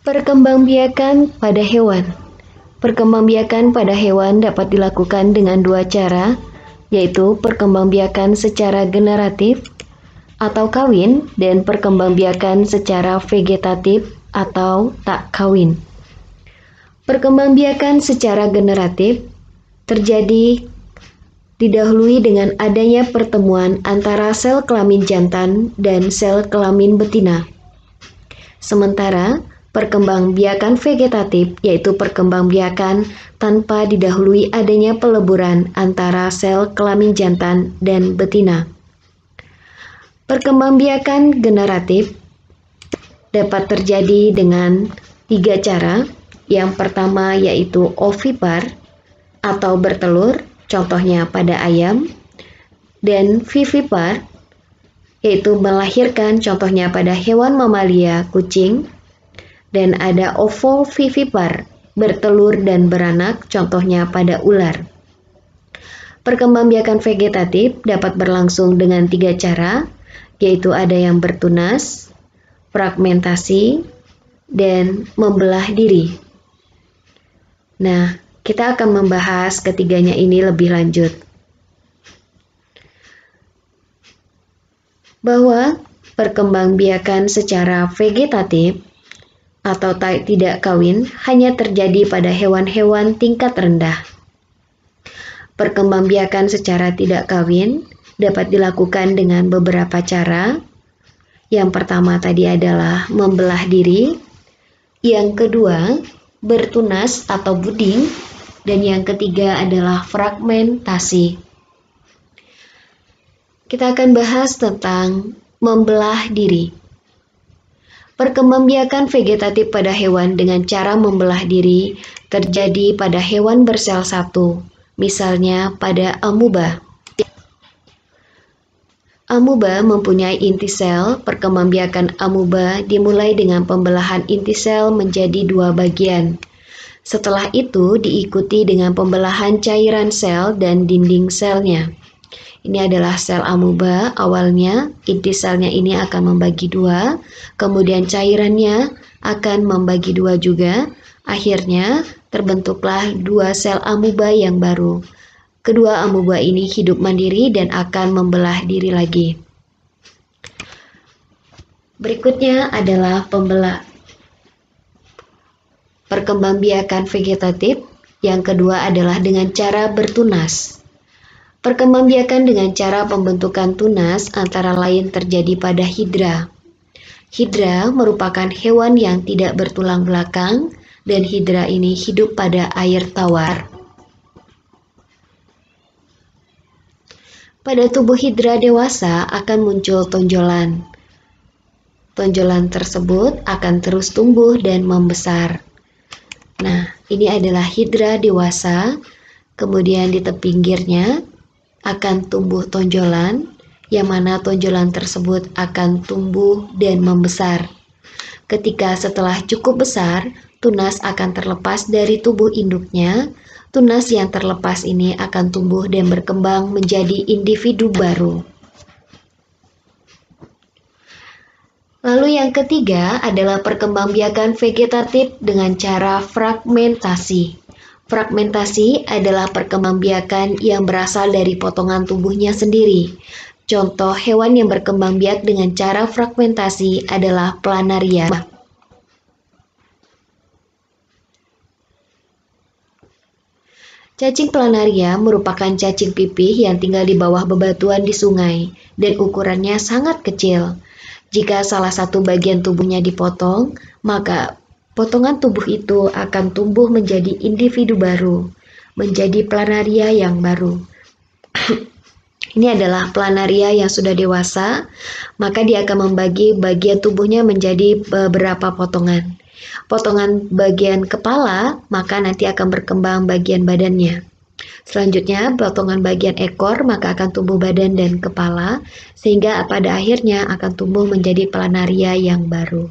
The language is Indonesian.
Perkembangbiakan pada hewan. Perkembangbiakan pada hewan dapat dilakukan dengan dua cara, yaitu perkembangbiakan secara generatif atau kawin dan perkembangbiakan secara vegetatif atau tak kawin. Perkembangbiakan secara generatif terjadi didahului dengan adanya pertemuan antara sel kelamin jantan dan sel kelamin betina. Sementara perkembangbiakan vegetatif yaitu perkembangbiakan tanpa didahului adanya peleburan antara sel kelamin jantan dan betina. Perkembangbiakan generatif dapat terjadi dengan tiga cara. Yang pertama yaitu ovipar atau bertelur, contohnya pada ayam, dan vivipar yaitu melahirkan, contohnya pada hewan mamalia, kucing, dan ada ovovivipar, bertelur dan beranak, contohnya pada ular. Perkembangbiakan vegetatif dapat berlangsung dengan tiga cara, yaitu ada yang bertunas, fragmentasi, dan membelah diri. Nah, kita akan membahas ketiganya ini lebih lanjut. Bahwa perkembangbiakan secara vegetatif atau tidak kawin hanya terjadi pada hewan-hewan tingkat rendah. Perkembangbiakan secara tidak kawin dapat dilakukan dengan beberapa cara. Yang pertama tadi adalah membelah diri, yang kedua bertunas atau buding, dan yang ketiga adalah fragmentasi. Kita akan bahas tentang membelah diri. Perkembangbiakan vegetatif pada hewan dengan cara membelah diri terjadi pada hewan bersel satu, misalnya pada amuba. Amuba mempunyai inti sel. Perkembangbiakan amuba dimulai dengan pembelahan inti sel menjadi dua bagian. Setelah itu diikuti dengan pembelahan cairan sel dan dinding selnya. Ini adalah sel amuba. Awalnya inti selnya ini akan membagi dua, kemudian cairannya akan membagi dua juga. Akhirnya terbentuklah dua sel amuba yang baru. Kedua amuba ini hidup mandiri dan akan membelah diri lagi. Berikutnya adalah perkembangbiakan vegetatif. Yang kedua adalah dengan cara bertunas. Perkembangbiakan dengan cara pembentukan tunas antara lain terjadi pada hidra. Hidra merupakan hewan yang tidak bertulang belakang dan hidra ini hidup pada air tawar. Pada tubuh hidra dewasa akan muncul tonjolan. Tonjolan tersebut akan terus tumbuh dan membesar. Nah, ini adalah hidra dewasa. Kemudian di pinggirnya akan tumbuh tonjolan, yang mana tonjolan tersebut akan tumbuh dan membesar. Ketika setelah cukup besar, tunas akan terlepas dari tubuh induknya. Tunas yang terlepas ini akan tumbuh dan berkembang menjadi individu baru. Lalu yang ketiga adalah perkembangbiakan vegetatif dengan cara fragmentasi. Fragmentasi adalah perkembangbiakan yang berasal dari potongan tubuhnya sendiri. Contoh hewan yang berkembang biak dengan cara fragmentasi adalah planaria. Cacing planaria merupakan cacing pipih yang tinggal di bawah bebatuan di sungai dan ukurannya sangat kecil. Jika salah satu bagian tubuhnya dipotong, maka potongan tubuh itu akan tumbuh menjadi individu baru, menjadi planaria yang baru. Ini adalah planaria yang sudah dewasa, maka dia akan membagi bagian tubuhnya menjadi beberapa potongan. Potongan bagian kepala, maka nanti akan berkembang bagian badannya. Selanjutnya, potongan bagian ekor, maka akan tumbuh badan dan kepala, sehingga pada akhirnya akan tumbuh menjadi planaria yang baru.